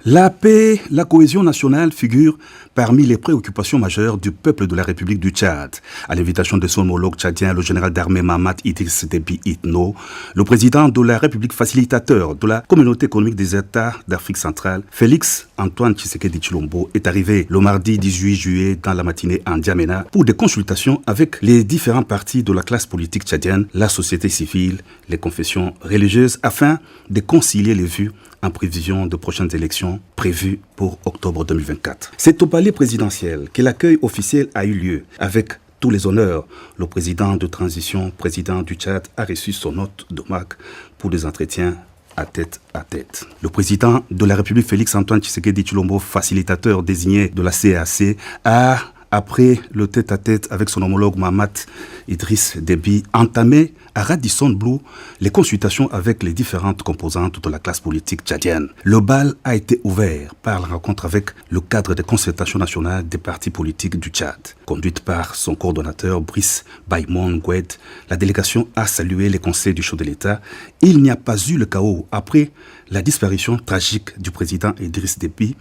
La paix, la cohésion nationale figurent parmi les préoccupations majeures du peuple de la République du Tchad. À l'invitation de son homologue tchadien, le général d'armée Mahamat Idriss Déby Itno, le président de la République facilitateur de la Communauté économique des États d'Afrique centrale, Félix Antoine Tshisekedi Tshilombo, est arrivé le mardi 18 juillet dans la matinée à N'Djamena pour des consultations avec les différents partis de la classe politique tchadienne, la société civile, les confessions religieuses, afin de concilier les vues en prévision de prochaines élections prévues pour octobre 2024. C'est au palais présidentiel que l'accueil officiel a eu lieu. Avec tous les honneurs, le président de transition, président du Tchad, a reçu son hôte de marque pour des entretiens à tête à tête. Le président de la République, Félix Antoine Tshisekedi Tshilombo, facilitateur désigné de la CAC, a, après le tête-à-tête avec son homologue Mahamat Idriss Déby, entamé à Radisson Blu les consultations avec les différentes composantes de la classe politique tchadienne. Le bal a été ouvert par la rencontre avec le cadre de concertation nationale des partis politiques du Tchad. Conduite par son coordonnateur Brice Baïmon Goued, la délégation a salué les conseils du chef de l'État. Il n'y a pas eu le chaos après la disparition tragique du président Idriss Déby.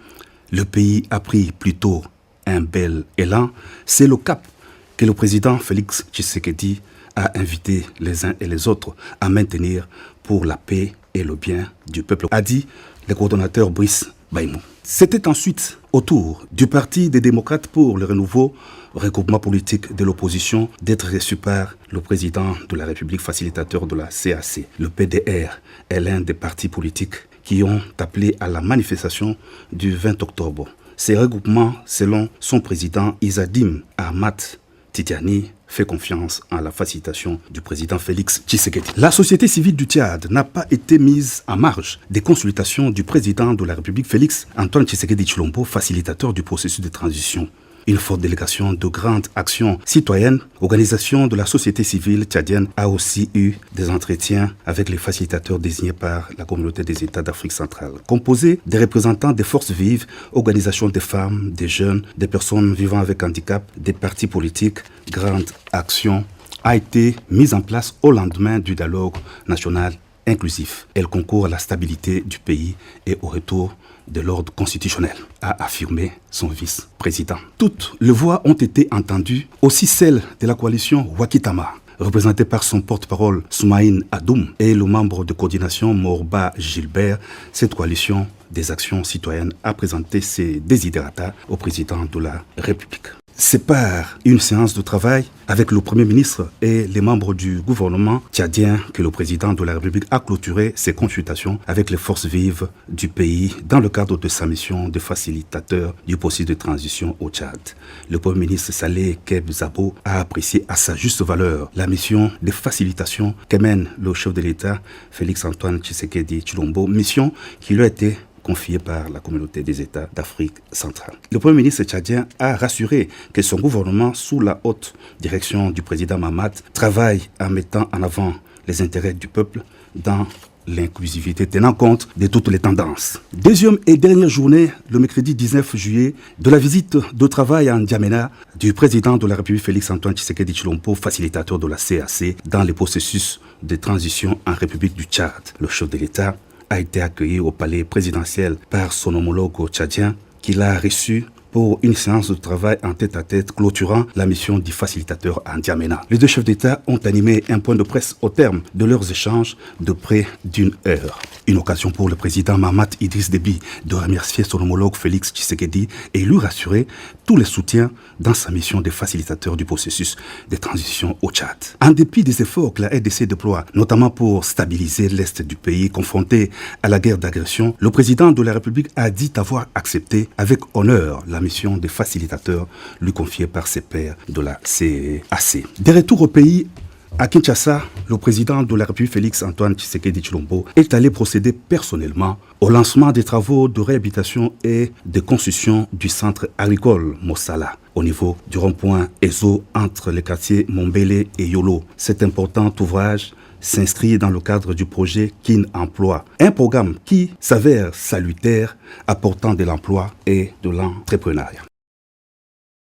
Le pays a pris plutôt un bel élan. C'est le cap que le président Félix Tshisekedi a invité les uns et les autres à maintenir pour la paix et le bien du peuple, a dit le coordonnateur Brice Baïmon. C'était ensuite au tour du Parti des démocrates pour le renouveau, regroupement politique de l'opposition, d'être reçu par le président de la République facilitateur de la CAC. Le PDR est l'un des partis politiques qui ont appelé à la manifestation du 20 octobre. Ces regroupements, selon son président Isadim Ahmad Tidiane, fait confiance en la facilitation du président Félix Tshisekedi. La société civile du Tchad n'a pas été mise en marge des consultations du président de la République Félix Antoine Tshisekedi Tshilombo, facilitateur du processus de transition. Une forte délégation de grandes actions citoyennes, organisation de la société civile tchadienne, a aussi eu des entretiens avec les facilitateurs désignés par la communauté des États d'Afrique centrale, composés des représentants des forces vives, organisations des femmes, des jeunes, des personnes vivant avec handicap, des partis politiques. Grande action a été mise en place au lendemain du dialogue national inclusif. Elle concourt à la stabilité du pays et au retour de l'ordre constitutionnel, a affirmé son vice-président. Toutes les voix ont été entendues, aussi celle de la coalition Wakitama, représentée par son porte-parole Soumaïn Adoum et le membre de coordination Morba Gilbert. Cette coalition des actions citoyennes a présenté ses desiderata au président de la République. C'est par une séance de travail avec le Premier ministre et les membres du gouvernement tchadien que le président de la République a clôturé ses consultations avec les forces vives du pays dans le cadre de sa mission de facilitateur du processus de transition au Tchad. Le Premier ministre Saleh Keb Zabo a apprécié à sa juste valeur la mission de facilitation que mène le chef de l'État Félix Antoine Tshisekedi Tshilombo, mission qui lui a été confié par la communauté des États d'Afrique centrale. Le Premier ministre tchadien a rassuré que son gouvernement, sous la haute direction du président Mahamat, travaille en mettant en avant les intérêts du peuple dans l'inclusivité, tenant compte de toutes les tendances. Deuxième et dernière journée, le mercredi 19 juillet, de la visite de travail à N'Djamena du président de la République Félix Antoine Tshisekedi Tshilombo, facilitateur de la CAC dans le processus de transition en République du Tchad. Le chef de l'État a été accueilli au palais présidentiel par son homologue tchadien qui l'a reçu pour une séance de travail en tête-à-tête clôturant la mission du facilitateur à N'Djamena. Les deux chefs d'État ont animé un point de presse au terme de leurs échanges de près d'une heure. Une occasion pour le président Mahamat Idriss Déby de remercier son homologue Félix Tshisekedi et lui rassurer tous les soutiens dans sa mission de facilitateur du processus de transition au Tchad. En dépit des efforts que la RDC déploie, notamment pour stabiliser l'Est du pays confronté à la guerre d'agression, le président de la République a dit avoir accepté avec honneur la mission de facilitateur lui confiée par ses pairs de la CAC. De retour au pays, à Kinshasa, le président de la République Félix Antoine Tshisekedi Tshilombo est allé procéder personnellement au lancement des travaux de réhabilitation et de construction du centre agricole Mossala au niveau du rond-point Ezo entre les quartiers Mombele et Yolo. Cet important ouvrage s'inscrit dans le cadre du projet Kin Emploi, un programme qui s'avère salutaire, apportant de l'emploi et de l'entrepreneuriat.